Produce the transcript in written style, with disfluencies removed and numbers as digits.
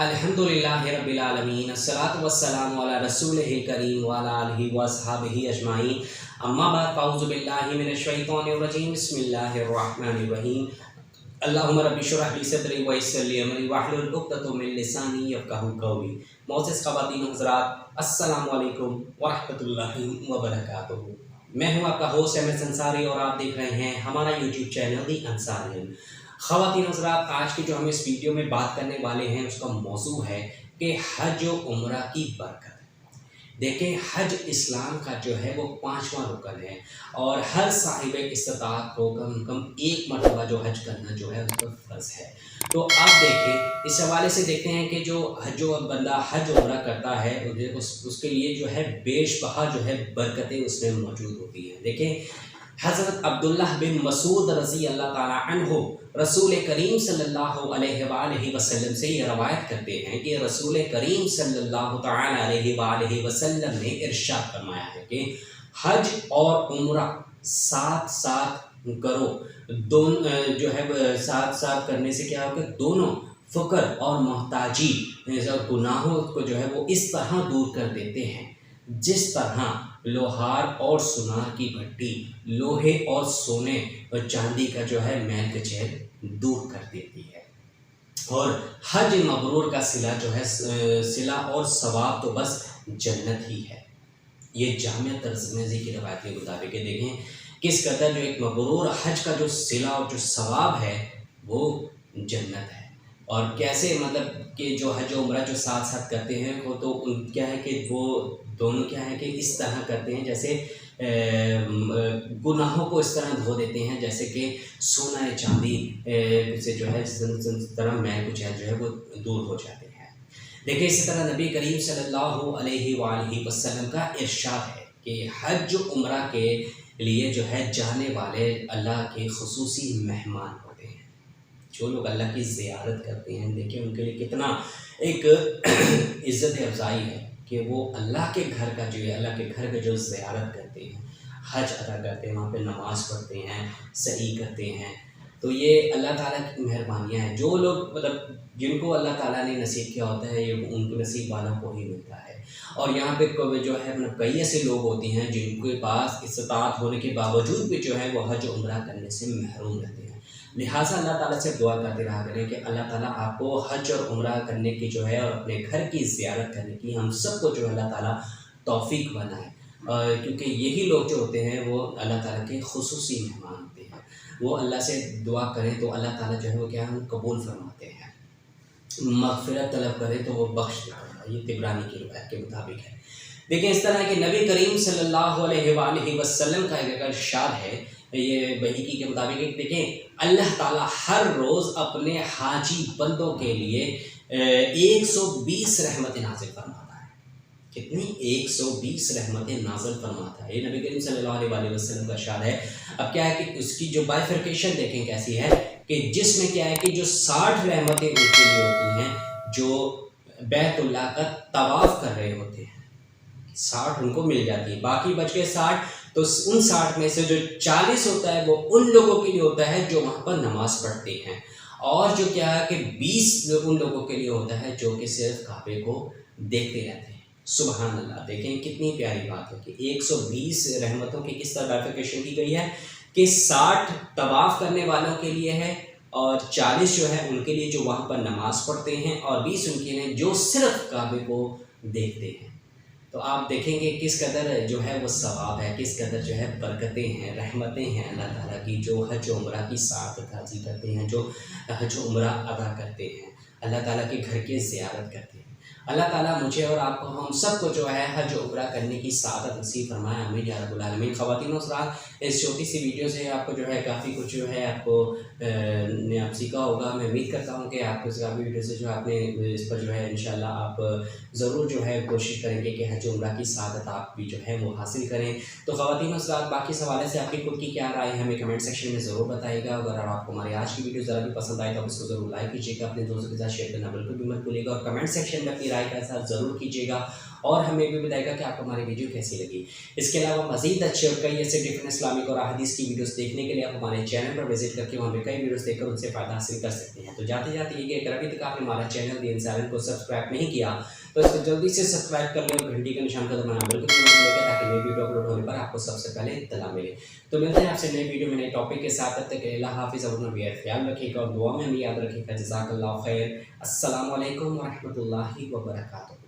अल्हम्दुलिल्लाहि रब्बिल आलमीन अस्सलातु वस्सलामु अला रसूलिहिल करीम व अला आलिहि व अस्हाबिहि अजमाइन अम्मा बाद फ़अऊज़ु बिल्लाहि मिनश शैतानिर रजीम बिस्मिल्लाहिर रहमानिर रहीम अल्लाहुम्मा रब्बि इश्रह ली सदरी व यस्सिर ली अमरी वहलुल उक़दतम मिन लिसानी यफ़क़हू क़ौली। मोअज़्ज़िज़ ख़वातीन व हज़रात, अस्सलामु अलैकुम व रहमतुल्लाहि व बरकातुहू। मैं हूँ आपका होस्ट अहमद अंसारी और आप देख रहे हैं हमारा यूट्यूब चैनल दी अंसारियन। ख़वातीन व हज़रात, आज की जो हम इस वीडियो में बात करने वाले हैं उसका मौजू है कि हज व उम्रा की बरकत। देखें, हज इस्लाम का जो है वो 5वां रुकन है और हर साहिब इस्तिताअत को कम कम एक मरतबा जो हज करना जो है उस पर फ़र्ज़ है। तो आप देखें, इस हवाले से देखते हैं कि जो बंदा हज उम्रा करता है उसके लिए जो है बेशबहा जो है बरकतें उसमें मौजूद होती हैं। देखें, हज़रत अब्दुल्लाह बिन मसूद रज़ी अल्लाह ताला अन्हु रसूल करीम सल्लल्लाहु अलैहि वसल्लम से ये रवायत करते हैं कि रसूल करीम सल्लल्लाहु ताला अलैहि वसल्लम ने इरशाद फरमाया है कि हज और उम्रा साथ साथ करो। दोनों जो है साथ साथ करने से क्या होगा, दोनों फ़क्र और मोहताजी और गुनाहों को जो है वो इस तरह दूर कर देते हैं जिस तरह लोहार और सुनार की भट्टी लोहे और सोने और चांदी का जो है मैल कचैल दूर कर देती है। और हज मबरूर का सिला जो है सिला और सवाब तो बस जन्नत ही है। ये जामिया तरज़ की रवायत के मुताबिक देखें किस कदर जो एक मबरूर हज का जो सिला और जो सवाब है वो जन्नत है। और कैसे मतलब कि जो हज उम्रा जो साथ साथ करते हैं वो तो क्या है कि वो दोनों क्या है कि इस तरह करते हैं जैसे गुनाहों को इस तरह धो देते हैं जैसे कि सोना या चांदी से जो है इस तरह मैल कुछ है जो है वो दूर हो जाते हैं। देखिए, इसी तरह नबी करीम सल्लल्लाहु अलैहि वसल्लम का इरशाद है कि हज उम्रा के लिए जो है जाने वाले अल्लाह के खुसूसी मेहमान होते हैं। जो लोग अल्लाह की ज़ियारत करते हैं, देखिए उनके लिए कितना एक इज़्ज़त अफ़ज़ाई है कि वो अल्लाह के घर का जो है अल्लाह के घर का जो ज़ियारत करते हैं, हज अदा करते हैं, वहाँ पे नमाज़ पढ़ते हैं, सही करते हैं। तो ये अल्लाह ताला की मेहरबानियाँ हैं। जो लोग मतलब जिनको अल्लाह ताला ने नसीब किया होता है ये उनको नसीब वालों को ही मिलता है। और यहाँ पे जो है कई ऐसे लोग होते हैं जिनके पास इस्तिताअत होने के बावजूद भी जो है वो हज उम्रा करने से महरूम रहते हैं। लिहाजा अल्लाह ताला से दुआ करते रहा करें कि अल्लाह ताला आपको हज और उम्रा करने की जो है और अपने घर की ज़ियारत करने की हम सबको जो अल्लाह ताला तौफीक बनाए। क्योंकि यही लोग जो होते हैं वो अल्लाह ताला के खुसूसी मेहमान होते हैं। वो अल्लाह से दुआ करें तो अल्लाह ताला जो है वो क्या है कबूल फरमाते हैं, मग़फ़िरत तलब करें तो वो बख्श देता है। ये तिबरानी की रिवायत के मुताबिक है। देखिए, इस तरह के नबी करीम सल्लल्लाहु अलैहि वसल्लम का एक इरशाद है, ये बहीकी के मुताबिक देखें, अल्लाह ताला हर रोज़ अपने हाजी बंदों के लिए 120 रहमतें नाज़िल फरमाता है। कितनी? 120 रहमतें नाज़िल फरमाता है। ये नबी करीम सल्लल्लाहु अलैहि वसल्लम का इरशाद है। अब क्या है कि उसकी जो बाइफरकेशन देखें कैसी है कि जिसमें क्या है कि जो 60 रहमतें उनके लिए होती हैं जो बैतुल्लाह का तवाफ़ कर रहे होते हैं, 60 उनको मिल जाती है। बाकी बच के 60, तो उन 60 में से जो 40 होता है वो उन लोगों के लिए होता है जो वहाँ पर नमाज़ पढ़ते हैं, और जो क्या है कि 20 उन लोगों के लिए होता है जो कि सिर्फ काबे को देखते रहते हैं। सुभान अल्लाह। देखें कितनी प्यारी बात है कि 120 रहमतों की किस तरह बाइफरकेशन की गई है कि 60 तवाफ़ करने वालों के लिए है और 40 जो है उनके लिए जो वहाँ पर नमाज़ पढ़ते हैं और 20 उनके लिए जो सिर्फ काबे को देखते हैं। तो आप देखेंगे किस कदर जो है वो सवाब है, किस कदर जो है बरकतें हैं, रहमतें हैं अल्लाह ताला की जो हज उम्रा की सादत हासिल करते हैं, जो हज उम्रा अदा करते हैं, अल्लाह ताला के घर की ज़ियारत करते हैं। अल्लाह ताला मुझे और आपको हम सबको जो है हज उम्रा करने की सादत नसीब फरमाए, आमीन या रब्बुल आलमीन। ख़वातीन और हज़रात, इस छोटी सी वीडियो से आपको जो है काफ़ी कुछ जो है आपको ने आप सीखा होगा। मैं उम्मीद करता हूँ कि आपको इस काफ़ी वीडियो से जो आपने इस पर जो है इंशाल्लाह आप ज़रूर जो है कोशिश करेंगे कि हज उम्रा की सादत आप भी जो है वो हासिल करें। तो ख़वातीन और हज़रात, बाकी सवाल से आपकी खुद की क्या राय है हमें कमेंट सेक्शन में ज़रूर बताइएगा। अगर आपको हमारी आज की वीडियो ज़रा भी पसंद आए तो आप इसको ज़रूर लाइक कीजिएगा, अपने दोस्तों के साथ शेयर करना बिल्कुल भी मत भूलिएगा और कमेंट सेक्शन में अपनी राय का इज़हार ज़रूर कीजिएगा। اور ہمیں بھی بتائے گا کہ آپ کو ہماری ویڈیو کیسی لگی۔ اس کے علاوہ مزید اچھے اور کئی ایسے ڈفرینٹ اسلامک اور احادیث کی ویڈیوز دیکھنے کے لیے آپ ہمارے چینل پر وزٹ کر کے وہاں پہ کئی ویڈیوز دیکھ کر ان سے فائدہ حاصل کر سکتے ہیں۔ تو جاتے جاتے یہ کہ اگر ابھی تک آپ نے ہمارا چینل دین سیون کو سبسکرائب نہیں کیا تو اس کو جلدی سے سبسکرائب کر لیں اور گھنٹی کا نشان کا دبانا بالکل ملے گا تاکہ نئی ویڈیو اپلوڈ ہونے پر آپ کو سب سے پہلے اطلاع ملے۔ تو ملتے ہیں آپ سے نئی ویڈیو میں نئے ٹاپک کے ساتھ، تب تک اللہ حافظ، اپنا خیال رکھیے گا اور دعا میں ہمیں یاد رکھیے گا۔ جزاک اللہ خیر۔ السلام علیکم ورحمۃ اللہ وبرکاتہ۔